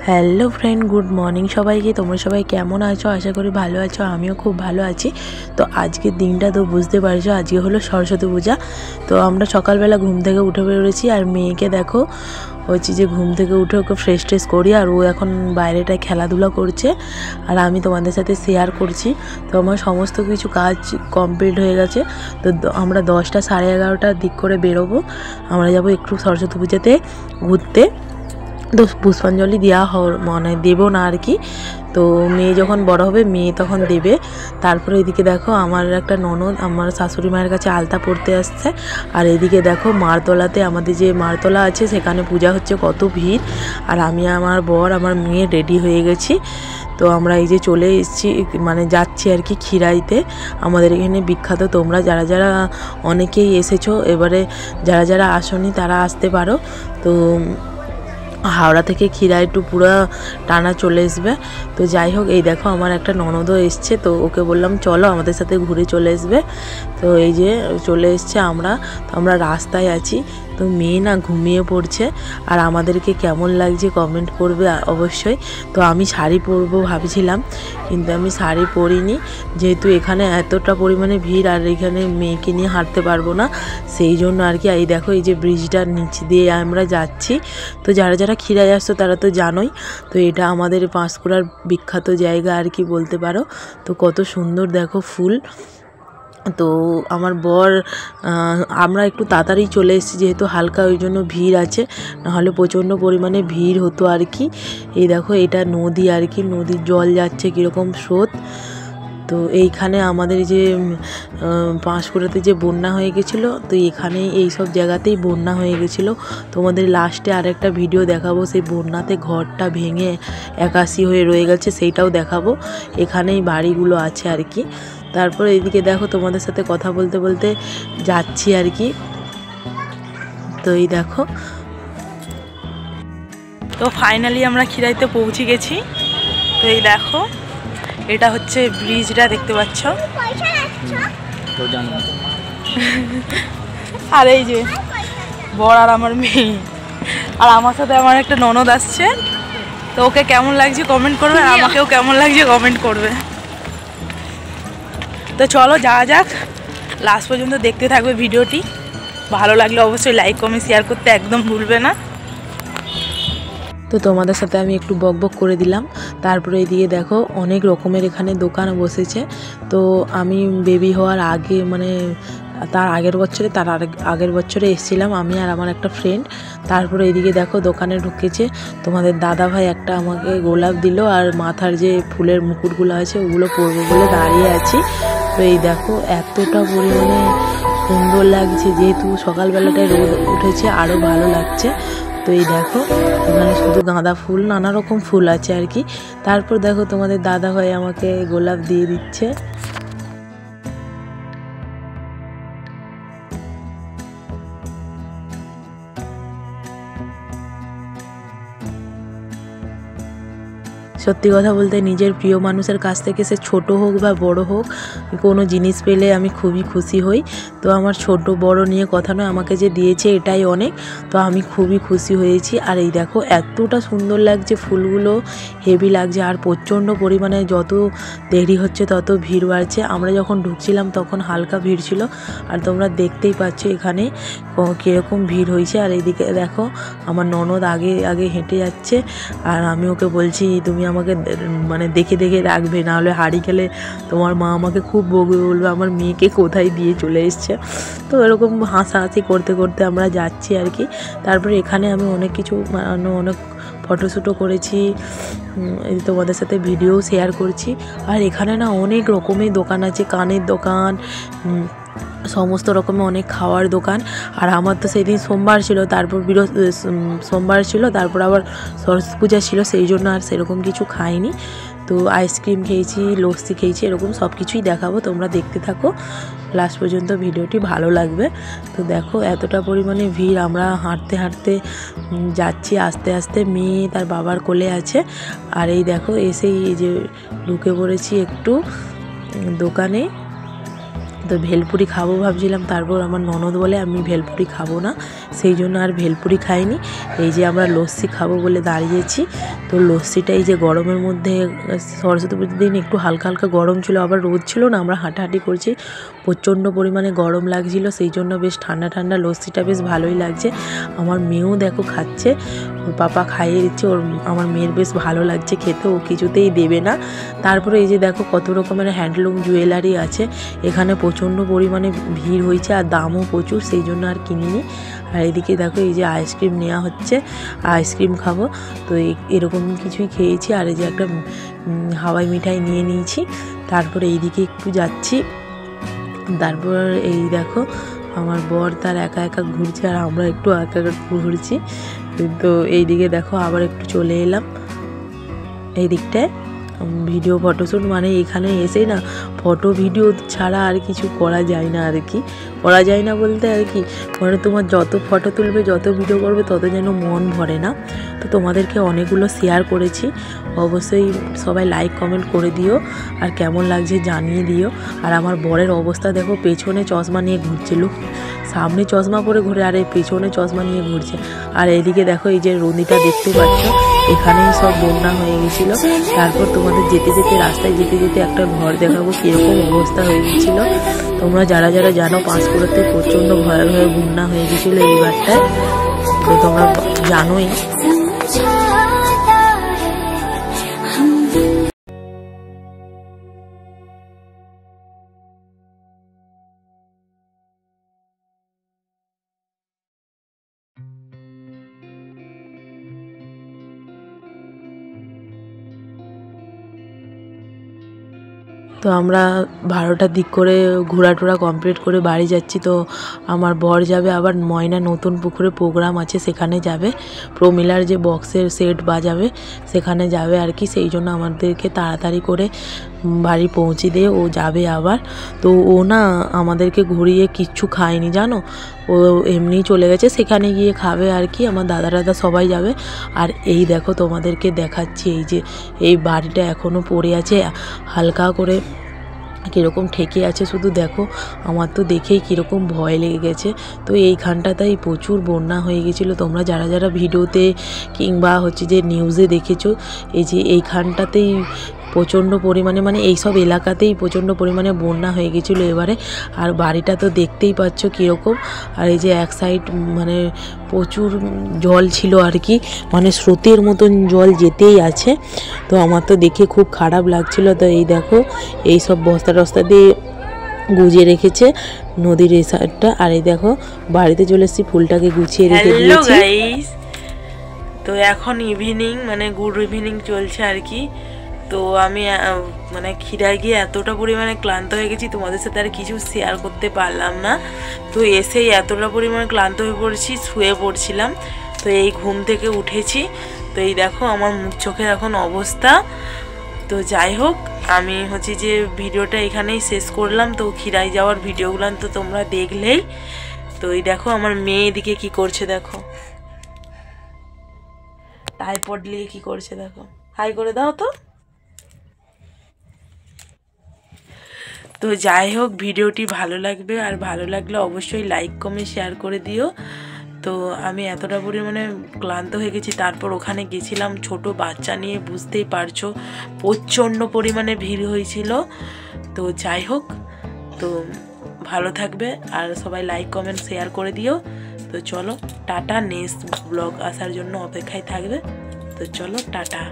Hello friend, good morning সবাইকে। তোমরা সবাই কেমন আছো? আশা করি ভালো আছো। আমিও খুব ভালো আছি। তো আজকের দিনটা তো বুঝতে পারছো, আজকে হলো সরস্বতী পূজা। তো আমরা সকালবেলা ঘুম থেকে উঠে বেরোছি, আর মেয়েকে দেখো হচ্ছে যে ঘুম থেকে উঠে ওকে ফ্রেশ ট্রেশ করি, আর ও এখন বাইরেটায় খেলাধুলা করছে, আর আমি তোমাদের সাথে শেয়ার করছি। তো আমার সমস্ত কিছু কাজ কমপ্লিট হয়ে গেছে। তো আমরা 10টা সাড়ে 11টার দিক করে বেরোবো। আমরা যাব একটু সরস্বতী পূজাতে ঘুরতে। তো পুষ্পাঞ্জলি দেওয়া মানে দেবো না আর কি। তো মেয়ে যখন বড় হবে মেয়ে তখন দেবে। তারপরে এদিকে দেখো আমার একটা ননদ আমার শাশুড়ি মায়ের কাছে আলতা পড়তে আসছে, আর এদিকে দেখো মারতলাতে আমাদের যে মারতলা আছে সেখানে পূজা হচ্ছে, কত ভিড়। আর আমি আমার বর আমার মেয়ে রেডি হয়ে গেছি। তো আমরা এই যে চলে এসেছি, মানে যাচ্ছি আর কি খিরাইতে। আমাদের এখানে বিখ্যাত, তোমরা যারা যারা অনেকেই এসেছো, এবারে যারা যারা আসনি তারা আসতে পারো। তো হাওড়া থেকে খিরাই টু পুরো টানা চলে আসবে। তো যাই হোক, এই দেখো আমার একটা ননদও এসছে, তো ওকে বললাম চলো আমাদের সাথে ঘুরে চলে আসবে। তো এই যে চলে এসছে আমরা। তো আমরা রাস্তায় আছি। তো মেয়ে না ঘুমিয়ে পড়ছে, আর আমাদেরকে কেমন লাগছে কমেন্ট করবে অবশ্যই। তো আমি শাড়ি পরবো ভাবছিলাম, কিন্তু আমি শাড়ি পরিনি, যেহেতু এখানে এতটা পরিমাণে ভিড়, আর এখানে মেয়েকে নিয়ে হাঁটতে পারবো না, সেই জন্য আর কি। এই দেখো এই যে ব্রিজটার নিচ দিয়ে আমরা যাচ্ছি। তো যারা যারা খিরাই আসছো তারা তো জানোই, তো এটা আমাদের পাঁশকুড়ার বিখ্যাত জায়গা আর কি বলতে পারো। তো কত সুন্দর দেখো ফুল। তো আমার বর আমরা একটু তাড়াতাড়ি চলে এসেছি, যেহেতু হালকা ওই জন্য ভিড় আছে, নাহলে প্রচণ্ড পরিমাণে ভিড় হতো আর কি। এই দেখো এটা নদী আর কি, নদীর জল যাচ্ছে কীরকম স্রোত। তো এইখানে আমাদের যে পাঁশকুড়াতে যে বন্যা হয়ে গেছিলো, তো এখানে এই সব জায়গাতেই বন্যা হয়ে গেছিলো। তোমাদের লাস্টে আরেকটা ভিডিও দেখাবো, সেই বন্যাতে ঘরটা ভেঙে একাশি হয়ে রয়ে গেছে, সেইটাও দেখাবো। এখানেই বাড়িগুলো আছে আর কি। তারপর এইদিকে দেখো তোমাদের সাথে কথা বলতে বলতে যাচ্ছি আর কি। তো এই দেখো, তো ফাইনালি আমরা খিরাইতে পৌঁছে গেছি। তো এই দেখো এটা হচ্ছে ব্রিজটা, দেখতে পাচ্ছ। আর এই যে বর আর আমার মেয়ে, আর আমার সাথে আমার একটা ননদ আসছে। তো ওকে কেমন লাগছে কমেন্ট করবে, আর আমাকেও কেমন লাগছে কমেন্ট করবে। তো চলো যাওয়া যাক, লাস্ট পর্যন্ত দেখতে থাকবে ভিডিওটি। ভালো লাগলে অবশ্যই লাইক কমেন্ট শেয়ার করতে একদম ভুলবে না। তো তোমাদের সাথে আমি একটু বকবক করে দিলাম। তারপরে এদিকে দেখো অনেক রকমের এখানে দোকান বসেছে। তো আমি বেবি হওয়ার আগে, মানে তার আগের বছরে এসেছিলাম আমি আর আমার একটা ফ্রেন্ড। তারপরে এদিকে দেখো দোকানে ঢুকেছে তোমাদের দাদা ভাই, একটা আমাকে গোলাপ দিল, আর মাথার যে ফুলের মুকুটগুলো আছে ওগুলো পরবো বলে দাঁড়িয়ে আছি। তো এই দেখো এতটা পরিমাণে সুন্দর লাগছে, যেহেতু সকালবেলাটায় রোদ উঠেছে আরও ভালো লাগছে। তো এই দেখো এখানে শুধু গাঁদা ফুল, নানা রকম ফুল আছে আর কি। তারপর দেখো তোমাদের দাদা ভাই আমাকে গোলাপ দিয়ে দিচ্ছে। সত্যি কথা বলতে নিজের প্রিয় মানুষের কাছ থেকে, সে ছোট হোক বা বড় হোক, কোনো জিনিস পেলে আমি খুবই খুশি হই। তো আমার ছোট বড় নিয়ে কথা নয়, আমাকে যে দিয়েছে এটাই অনেক। তো আমি খুবই খুশি হয়েছি। আর এই দেখো এতটা সুন্দর লাগছে, ফুলগুলো হেভি লাগছে। আর প্রচণ্ড পরিমাণে যত দেরি হচ্ছে তত ভিড় বাড়ছে। আমরা যখন ঢুকছিলাম তখন হালকা ভিড় ছিল, আর তোমরা দেখতেই পাচ্ছ এখানে কীরকম ভিড় হয়েছে। আর এইদিকে দেখো আমার ননদ আগে আগে হেঁটে যাচ্ছে, আর আমি ওকে বলছি তুমি আমাকে মানে দেখে দেখে রাখবে, নাহলে হারিয়ে গেলে তোমার মা আমাকে খুব বকবে, বলবে আমার মেয়েকে কোথায় দিয়ে চলে এসছে। তো এরকম হাসাহাসি করতে করতে আমরা যাচ্ছি আর কি। তারপরে এখানে আমি অনেক কিছু অনেক ফটোশ্যুটও করেছি, তোমাদের সাথে ভিডিও শেয়ার করছি। আর এখানে না অনেক রকমের দোকান আছে, কানের দোকান, সমস্ত রকমের অনেক খাওয়ার দোকান। আর আমার তো সেদিন সোমবার ছিল, তারপর সোমবার ছিল, তারপর আবার সরস্বতী পূজা ছিল, সেই জন্য আর সেরকম কিছু খাইনি। তো আইসক্রিম খেয়েছি, লস্যি খেয়েছি, এরকম সব কিছুই দেখাবো, তোমরা দেখতে থাকো লাস্ট পর্যন্ত, ভিডিওটি ভালো লাগবে। তো দেখো এতটা পরিমাণে ভিড়, আমরা হাঁটতে হাঁটতে যাচ্ছি আস্তে আস্তে। মেয়ে তার বাবার কোলে আছে। আর এই দেখো এসেই এই যে ঢুকে পড়েছি একটু দোকানে। তো ভেলপুরি খাবো ভাবছিলাম, তারপর আমার ননদ বলে আমি ভেলপুরি খাবো না, সেই জন্য আর ভেলপুরি খাইনি। এই যে আমরা লস্যি খাবো বলে দাঁড়িয়েছি। তো লস্যিটা এই যে গরমের মধ্যে, সরস্বতী পুজোর দিন একটু হালকা হালকা গরম ছিল, আবার রোদ ছিল না, আমরা হাঁটাহাঁটি করছি, প্রচণ্ড পরিমাণে গরম লাগছিল, সেই জন্য বেশ ঠান্ডা ঠান্ডা লস্যিটা বেশ ভালোই লাগছে। আমার মেয়েও দেখো খাচ্ছে, ওর পাপা খাইয়ে দিচ্ছে, আমার মেয়ের বেশ ভালো লাগছে খেতে, ও কিছুতেই দেবে না। তারপরে এই যে দেখো কত রকমের হ্যান্ডলুম জুয়েলারি আছে, এখানে প্রচণ্ড পরিমাণে ভিড় হয়েছে আর দামও প্রচুর, সেই জন্য আর কিনিনি। আর এদিকে দেখো এই যে আইসক্রিম নেওয়া হচ্ছে, আইসক্রিম খাবো, তো এরকম কিছুই খেয়েছি। আর এই যে একটা হাওয়াই মিঠাই নিয়ে নিয়েছি। তারপরে এইদিকে একটু যাচ্ছি, তারপর এই দেখো আমার বর তার একা একা ঘুরছে আর আমরা একটু একা একা ঘুরছি। তো এইদিকে দেখো আবার একটু চলে এলাম এই দিকটায়। ভিডিও ফটোশ্যুট মানে এখানে এসেই না ফটো ভিডিও ছাড়া আর কিছু করা যায় না, আর কি করা যায় না বলতে আর কি মানে তোমার যত ফটো তুলবে যত ভিডিও করবে তত যেন মন ভরে না। তো তোমাদেরকে অনেকগুলো শেয়ার করেছি, অবশ্যই সবাই লাইক কমেন্ট করে দিও আর কেমন লাগছে জানিয়ে দিও। আর আমার বরের অবস্থা দেখো, পেছনে চশমা নিয়ে ঘুরছিল, সামনে চশমা পরে ঘুরে আর এই পেছনে চশমা নিয়ে ঘুরছে। আর এদিকে দেখো এই যে নদীটা দেখতে পাচ্ছ, এখানেই সব বন্যা হয়ে গেছিলো। তারপর তোমাদের যেতে যেতে রাস্তায় যেতে যেতে একটা ঘর দেখাবো কীরকম অবস্থা হয়ে গেছিলো। তোমরা যারা যারা জানো পাঁশকুড়াতে প্রচণ্ড ভয়াবহ বন্যা হয়ে গেছিলো এইবারটায়, তো তোমরা জানোই। তো আমরা 12টার দিক করে ঘোরাটোরা কমপ্লিট করে বাড়ি যাচ্ছি। তো আমার বর যাবে আবার ময়না নতুন পুকুরে প্রোগ্রাম আছে, সেখানে যাবে, প্রমিলার যে বক্সের সেট বাজাবে সেখানে যাবে আর কি, সেই জন্য আমাদেরকে তাড়াতাড়ি করে বাড়ি পৌঁছে দিয়ে ও যাবে আবার। তো ও না আমাদেরকে ঘুরিয়ে কিচ্ছু খায়নি জানো, ও এমনিই চলে গেছে, সেখানে গিয়ে খাবে আর কি, আমার দাদা সবাই যাবে। আর এই দেখো তোমাদেরকে দেখাচ্ছি, এই যে এই বাড়িটা এখনও পড়ে আছে, হালকা করে কীরকম ঠেকে আছে শুধু দেখো, আমার তো দেখেই কীরকম ভয় লেগে গেছে। তো এইখানটাতেই প্রচুর বন্যা হয়ে গেছিলো, তোমরা যারা যারা ভিডিওতে কিংবা হচ্ছে যে নিউজে দেখেছো, এই যে এইখানটাতেই প্রচণ্ড পরিমাণে মানে এইসব এলাকাতেই প্রচণ্ড পরিমাণে বন্যা হয়ে গেছিলো এবারে। আর বাড়িটা তো দেখতেই পাচ্ছ কীরকম, আর এই যে এক সাইড মানে প্রচুর জল ছিল আর কি, মানে স্রোতের মতন জল যেতেই আছে। তো আমার তো দেখে খুব খারাপ লাগছিল। তো এই দেখো এই সব বস্তা টস্তা দিয়ে গুছিয়ে রেখেছে নদীর এই সাইডটা। আর এই দেখো বাড়িতে চলে এসেছি, ফুলটাকে গুছিয়ে রেখে দিয়েছি। তো এখন ইভিনিং মানে গুড ইভিনিং চলছে আর কি। তো আমি মানে খিরায় গিয়ে এতটা পরিমাণে ক্লান্ত হয়ে গেছি, তোমাদের সাথে আর কিছু শেয়ার করতে পারলাম না। তো এসেই এতটা পরিমাণে ক্লান্ত হয়ে পড়েছি, শুয়ে পড়ছিলাম। তো এই ঘুম থেকে উঠেছি, তো এই দেখো আমার মুখ চোখের এখন অবস্থা। তো যাই হোক, আমি হচ্ছে যে ভিডিওটা এখানেই শেষ করলাম। তো খিরায় যাওয়ার ভিডিওগুলো তো তোমরা দেখলেই। তো এই দেখো আমার মেয়ে এদিকে কি করছে, দেখো টাইপড নিয়ে কি করছে, দেখো হাই করে দাও তো। তো যাই হোক, ভিডিওটি ভালো লাগবে, আর ভালো লাগলে অবশ্যই লাইক কমেন্ট শেয়ার করে দিও। তো আমি এতটা পরিমাণে ক্লান্ত হয়ে গেছি, তারপর ওখানে গেছিলাম ছোট বাচ্চা নিয়ে, বুঝতেই পারছো প্রচণ্ড পরিমাণে ভিড় হয়েছিল। তো যাই হোক, তো ভালো থাকবে আর সবাই লাইক কমেন্ট শেয়ার করে দিও। তো চলো টাটা, নেক্সট ব্লগ আসার জন্য অপেক্ষায় থাকবে। তো চলো টাটা।